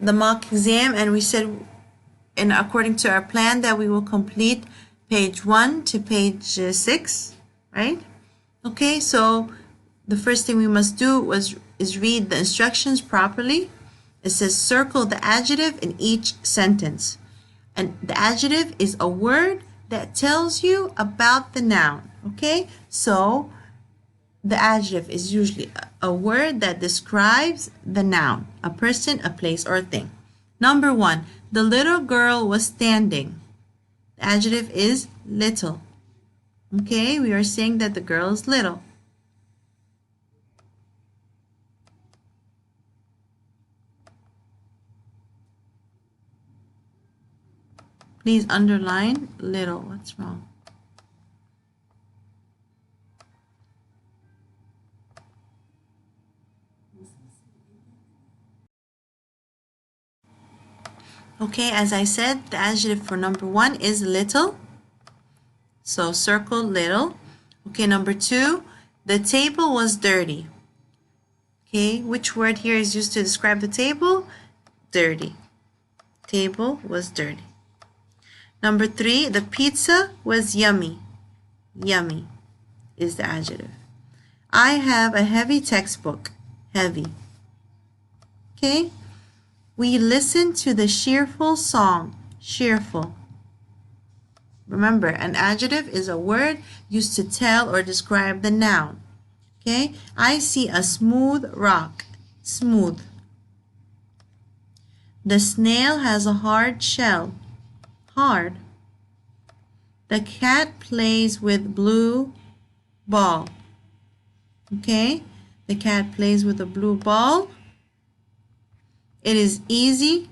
the mock exam, and we said, and according to our plan, that we will complete page 1 to page 6, right? Okay, so the first thing we must do is read the instructions properly. It says circle the adjective in each sentence. And the adjective is a word that tells you about the noun. Okay, so the adjective is usually a word that describes the noun, a person, a place, or a thing. Number 1, the little girl was standing. The adjective is little. Okay, we are saying that the girl is little. Please underline little. What's wrong? Okay, as I said, the adjective for number 1 is little. So circle little. Okay, number 2, the table was dirty. Okay, which word here is used to describe the table? Dirty. Table was dirty. Number 3, the pizza was yummy. Yummy is the adjective. I have a heavy textbook. Heavy. Okay, we listened to the cheerful song. Cheerful. Remember, an adjective is a word used to tell or describe the noun. Okay, I see a smooth rock. Smooth. The snail has a hard shell. Hard. The cat plays with blue ball. Okay, the cat plays with a blue ball. It is easy.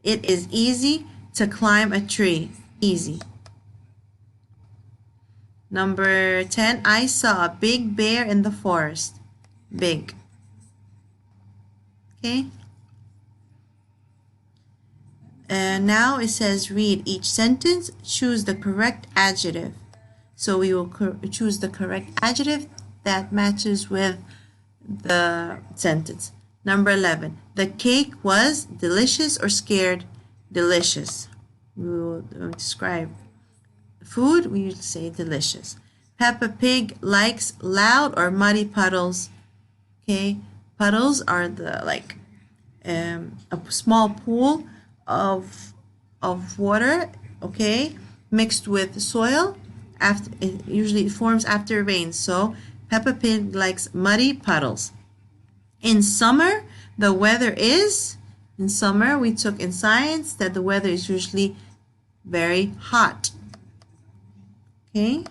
It is easy to climb a tree. Easy. Number 10, I saw a big bear in the forest. Big. Okay. And now it says read each sentence, choose the correct adjective. So we will choose the correct adjective that matches with the sentence. Number 11, the cake was delicious or scared? Delicious. We will describe food, we would say delicious. Peppa Pig likes loud or muddy puddles. Okay, puddles are the a small pool of water, okay, mixed with soil. After it usually forms after rain. So Peppa Pig likes muddy puddles. In summer, the weather is, in summer we took in science that the weather is usually very hot. Okay.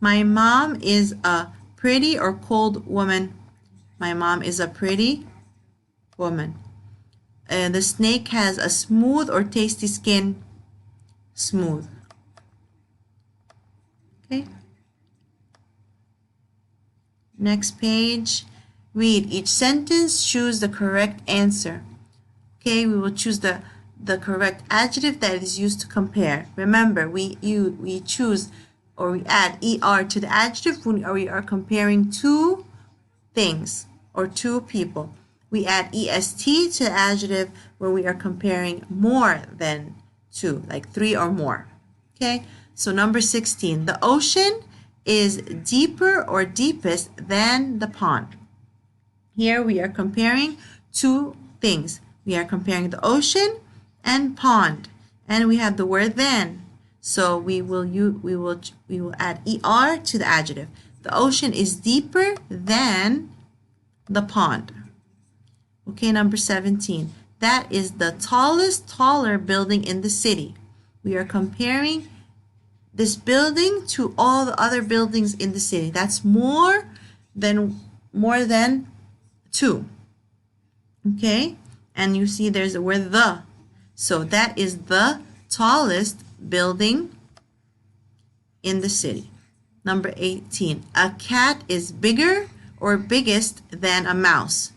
My mom is a pretty or cold woman. My mom is a pretty woman. The snake has a smooth or tasty skin. Smooth. Okay. Next page. Read each sentence, choose the correct answer. Okay, we will choose the correct adjective that is used to compare. Remember, we choose or we add er to the adjective when we are comparing two things or two people. We add est to the adjective where we are comparing more than two, like 3 or more. Okay, so number 16, the ocean is deeper or deepest than the pond. Here we are comparing two things. We are comparing the ocean and pond, and we have the word than. So we will add er to the adjective. The ocean is deeper than the pond. Okay, number 17. That is the taller building in the city. We are comparing this building to all the other buildings in the city. That's more than 2. Okay, and you see there's a word the. So that is the tallest building in the city. Number 18, a cat is bigger or biggest than a mouse.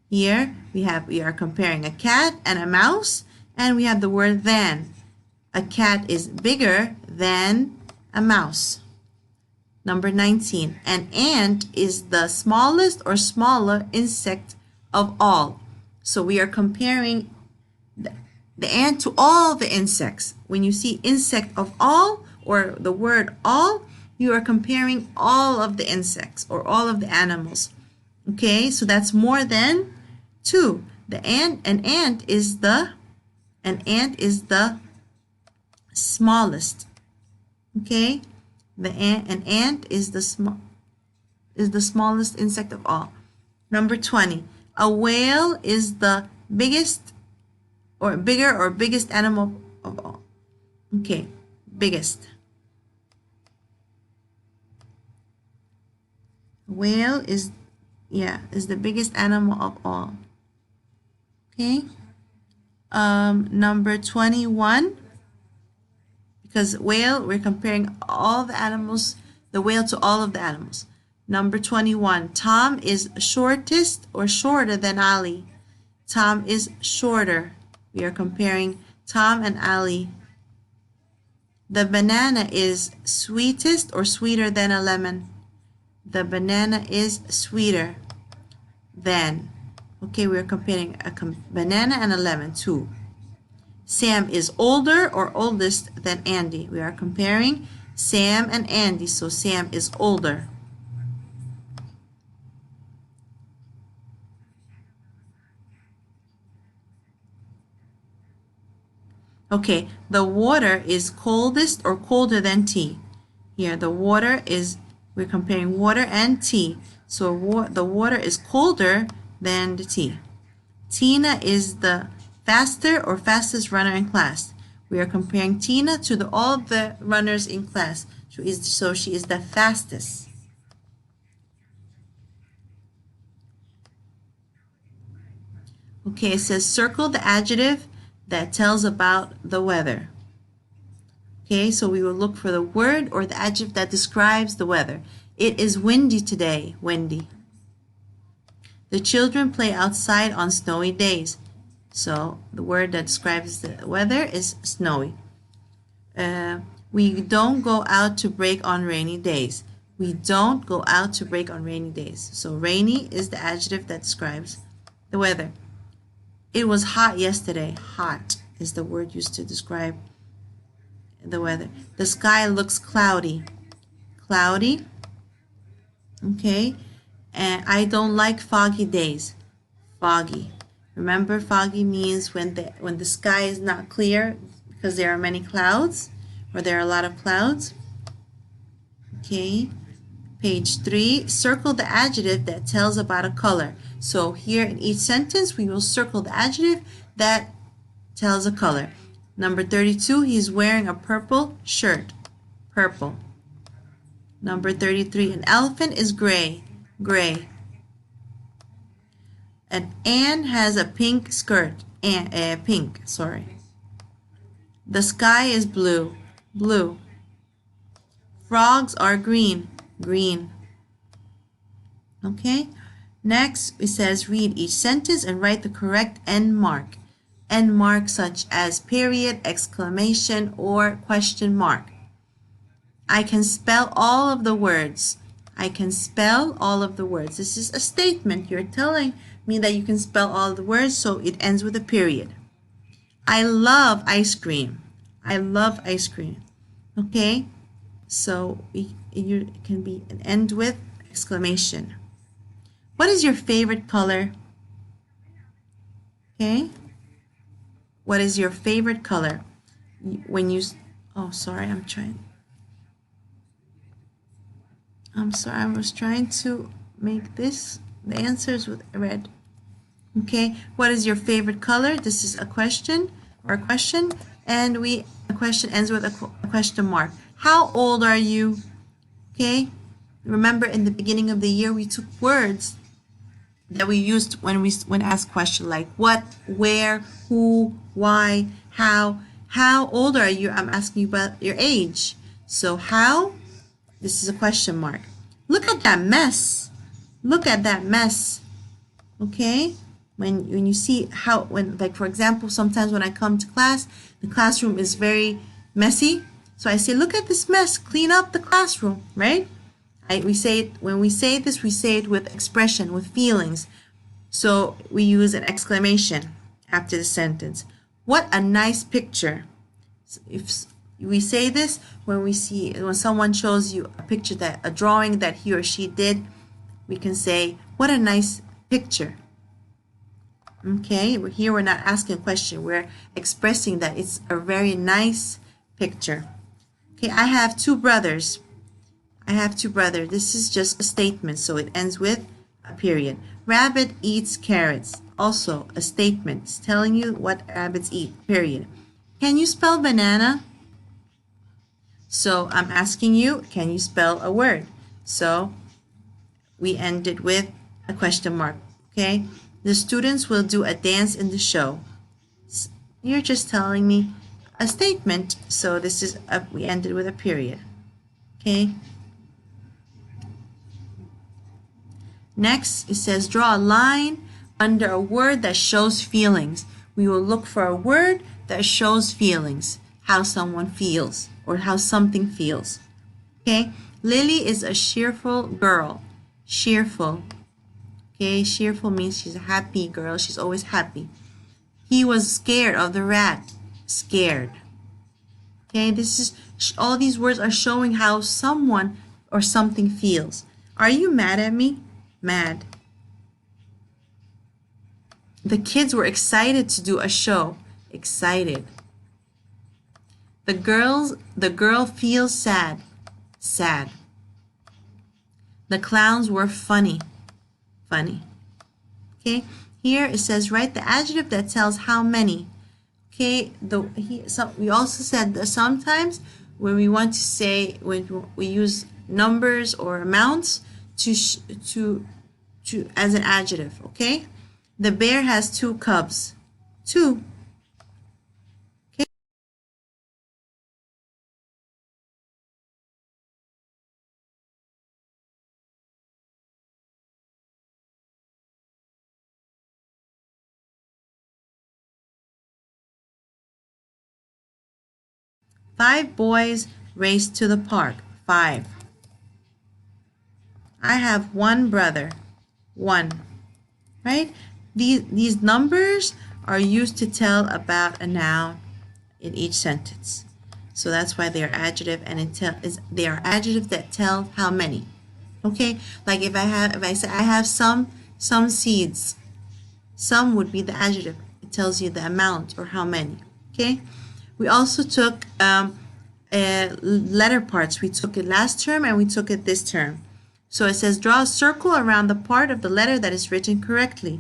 Here we are comparing a cat and a mouse, and we have the word than. A cat is bigger than a mouse. Number 19, an ant is the smallest or smaller insect of all. So we are comparing the ant to all the insects. When you see insect of all or the word all, you are comparing all of the insects or all of the animals. Okay, so that's more than 2. An ant is the smallest. Okay, an ant is the smallest insect of all. Number 20, a whale is the biggest or biggest animal of all. Okay, biggest. Whale is the biggest animal of all. Okay. Number 21, because whale, we're comparing all the animals, the whale to all of the animals. Number 21, Tom is shortest or shorter than Ali. Tom is shorter. We are comparing Tom and Ali. The banana is sweetest or sweeter than a lemon. The banana is sweeter than. Okay, we're comparing a banana and a lemon, 2. Sam is older or oldest than Andy. We are comparing Sam and Andy, so Sam is older. Okay, the water is coldest or colder than tea. Here, the water is, we're comparing water and tea. So the water is colder than the tea. Tina is the faster or fastest runner in class. We are comparing Tina to all the runners in class. So she is the fastest. Okay, it says circle the adjective that tells about the weather. Okay, so we will look for the word or the adjective that describes the weather. It is windy today, windy. The children play outside on snowy days. So the word that describes the weather is snowy. We don't go out to break on rainy days. We don't go out to break on rainy days. So rainy is the adjective that describes the weather. It was hot yesterday. Hot is the word used to describe the weather. The sky looks cloudy. Cloudy. Okay. And I don't like foggy days. Foggy. Remember, foggy means when the sky is not clear because there are many clouds or there are a lot of clouds. Okay. Page 3, circle the adjective that tells about a color. So here in each sentence, we will circle the adjective that tells a color. Number 32, he's wearing a purple shirt. Purple. Number 33, an elephant is gray. Gray. And Anne has a pink skirt. Pink, sorry. The sky is blue. Blue. Frogs are green. Green. Okay. Next, it says read each sentence and write the correct end mark. End mark such as period, exclamation, or question mark. I can spell all of the words. I can spell all of the words. This is a statement. You're telling me that you can spell all the words, so it ends with a period. I love ice cream. I love ice cream. Okay, so it can be an end with exclamation. What is your favorite color? Okay, what is your favorite color? When you, oh, sorry, I'm sorry, I was trying to make the answers with red. Okay, what is your favorite color? This is a question or a question, and a question ends with a question mark. How old are you? Okay, remember in the beginning of the year we took words that we used when asked question like what, where, who, why, how. How old are you? I'm asking you about your age. So how? This is a question mark. Look at that mess. Look at that mess. Okay? When you see how, like for example, sometimes when I come to class, the classroom is very messy. So I say, look at this mess. Clean up the classroom, right? We say it, when we say this, we say it with expression, with feelings. So we use an exclamation after the sentence. What a nice picture. If we say this when someone shows you a picture, a drawing that he or she did, we can say, what a nice picture. Okay, here we're not asking a question, we're expressing that it's a very nice picture. Okay, I have two brothers. I have two brothers. This is just a statement, so it ends with a period. Rabbit eats carrots. Also a statement. It's telling you what rabbits eat, period. Can you spell banana? So I'm asking you, can you spell a word? So we ended with a question mark, okay? The students will do a dance in the show. You're just telling me a statement, so this is we ended with a period, okay? Next, it says draw a line under a word that shows feelings. We will look for a word that shows feelings, how someone feels or how something feels. Okay, Lily is a cheerful girl. Cheerful. Okay, cheerful means she's a happy girl. She's always happy. He was scared of the rat. Scared. Okay, this is all these words are showing how someone or something feels. Are you mad at me? Mad. The kids were excited to do a show. Excited. The girl feels sad. Sad. The clowns were funny. Funny. Okay, here it says write the adjective that tells how many. Okay, we also said that sometimes when we want to say, when we use numbers or amounts to as an adjective. Okay, the bear has 2 cubs. 2. Okay. 5 boys raced to the park. 5. I have 1 brother. 1. Right? These numbers are used to tell about a noun in each sentence. So that's why they are adjective, and they are adjectives that tell how many. Okay? Like if I say I have some seeds. Some would be the adjective. It tells you the amount or how many. Okay? We also took letter parts. We took it last term and we took it this term. So it says draw a circle around the part of the letter that is written correctly.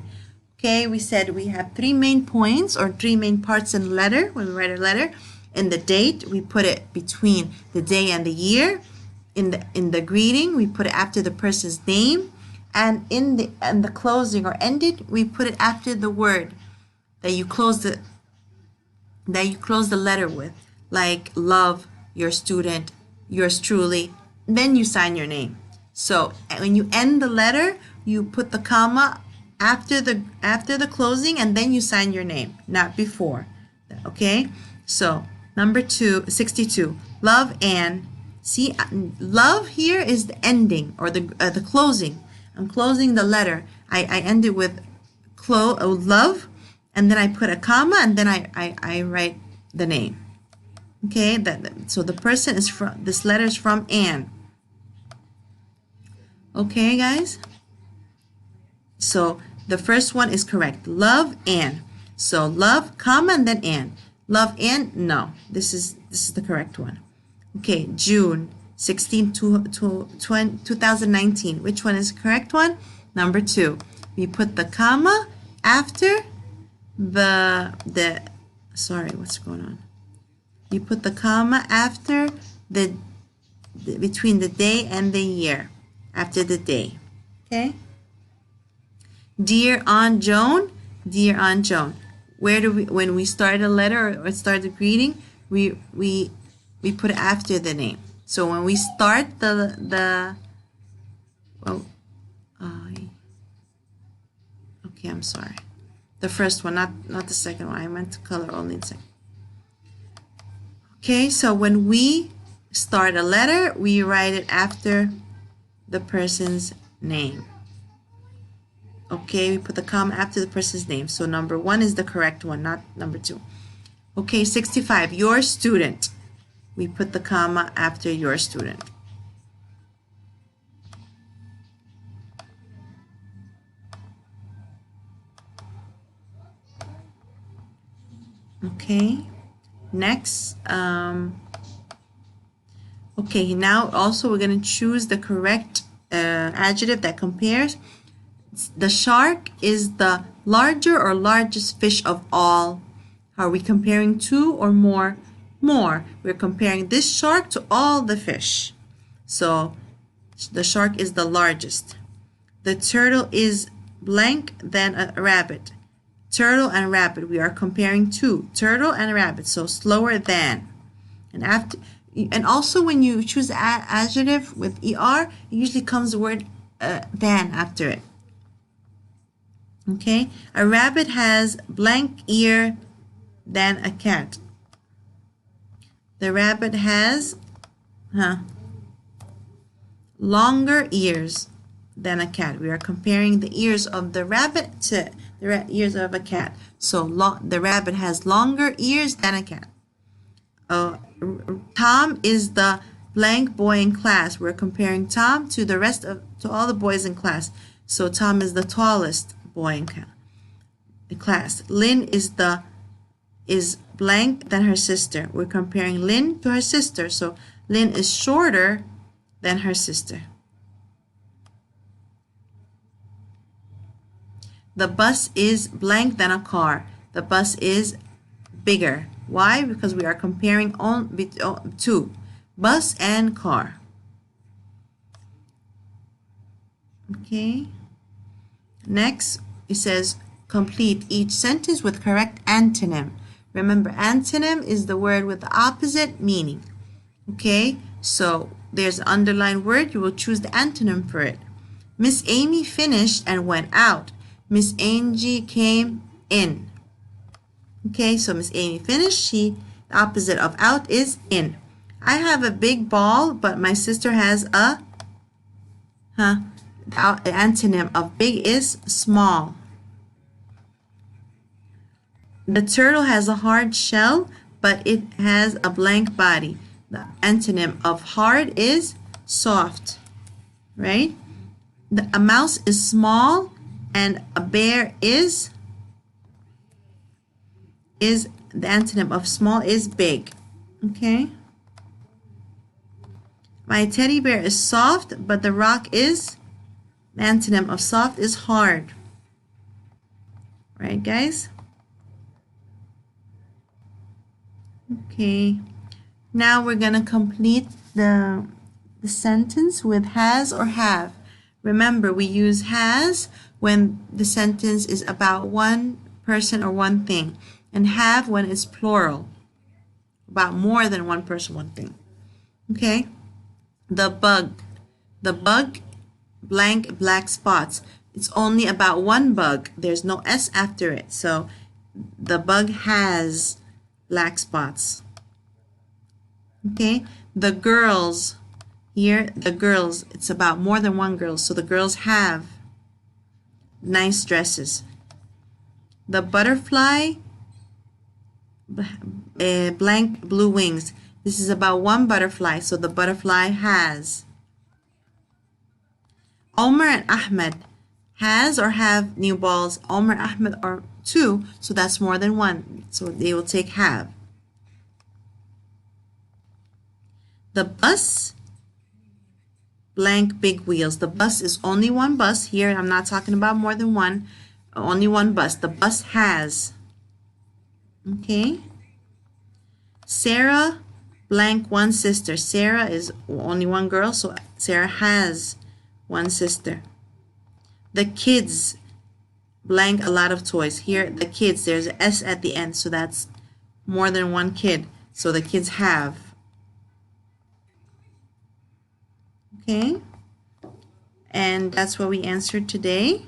Okay, we said we have 3 main points or 3 main parts in the letter when we write a letter. In the date, we put it between the day and the year. In the greeting, we put it after the person's name. And in the closing or ended, we put it after the word that you close the letter with, like love, your student, yours truly. Then you sign your name. So when you end the letter, you put the comma after the closing, and then you sign your name, not before. Okay? So number 62. Love and see, love here is the ending or the closing. I'm closing the letter. I end it with love, and then I put a comma, and then I write the name. Okay? So the person is from, this letter is from Anne. Okay, guys? So the first one is correct. Love Anne. So love, comma, and then Anne. Love Anne? No. This is the correct one. Okay, June 16, 2019. Which one is the correct one? Number 2. We put the comma after sorry, what's going on? You put the comma after between the day and the year. After the day. Okay? Dear Aunt Joan, dear Aunt Joan. When we start a letter or start a greeting, we put it after the name. So when we start okay, I'm sorry. The first one, not the second one. I meant to color only the second. Okay, so when we start a letter, we write it after the person's name. Okay, we put the comma after the person's name. So number 1 is the correct one, not number 2. Okay, 65, your student. We put the comma after your student. Okay, next, okay, now also we're going to choose the correct adjective that compares. The shark is the larger or largest fish of all. Are we comparing 2 or more? More. We're comparing this shark to all the fish. So the shark is the largest. The turtle is blank than a rabbit. Turtle and rabbit, we are comparing 2. Turtle and rabbit, so slower than. And also when you choose adjective with ER, it usually comes the word than after it. Okay, a rabbit has blank ear than a cat. The rabbit has longer ears than a cat. We are comparing the ears of the rabbit to the ears of a cat. So the rabbit has longer ears than a cat. Tom is the blank boy in class. We're comparing Tom to all the boys in class. So Tom is the tallest boy in class. Lynn is blank than her sister. We're comparing Lynn to her sister. So Lynn is shorter than her sister. The bus is blank than a car. The bus is bigger. Why? Because we are comparing two, bus and car. Okay. Next, it says complete each sentence with correct antonym. Remember, antonym is the word with the opposite meaning. Okay, so there's an underlined word. You will choose the antonym for it. Miss Amy finished and went out. Miss Angie came in. Okay, so Miss Amy finished. The opposite of out is in. I have a big ball, but my sister has a, the antonym of big is small. The turtle has a hard shell, but it has a blank body. The antonym of hard is soft, right? A mouse is small, and a bear is the antonym of small is big. Okay. My teddy bear is soft, but the rock is, the antonym of soft is hard. Right, guys? Okay. Now we're going to complete the sentence with has or have. Remember, we use has when the sentence is about one person or one thing, and have when it's plural, about more than one person, one thing. Okay? The bug, blank black spots. It's only about one bug. There's no S after it. So the bug has black spots. Okay? The girls, here, the girls, it's about more than one girl. So the girls have nice dresses. The butterfly, blank blue wings. This is about one butterfly, so the butterfly has. Omar and Ahmed has or have new balls. Omar and Ahmed are 2, so that's more than one, so they will take have. The bus, blank big wheels. The bus is only one bus. Here I'm not talking about more than one, only one bus. The bus has. Okay. Sarah, blank one sister. Sarah is only one girl, so Sarah has one sister. The kids, blank a lot of toys. Here, the kids, there's an S at the end, so that's more than one kid. So the kids have. Okay. And that's what we answered today.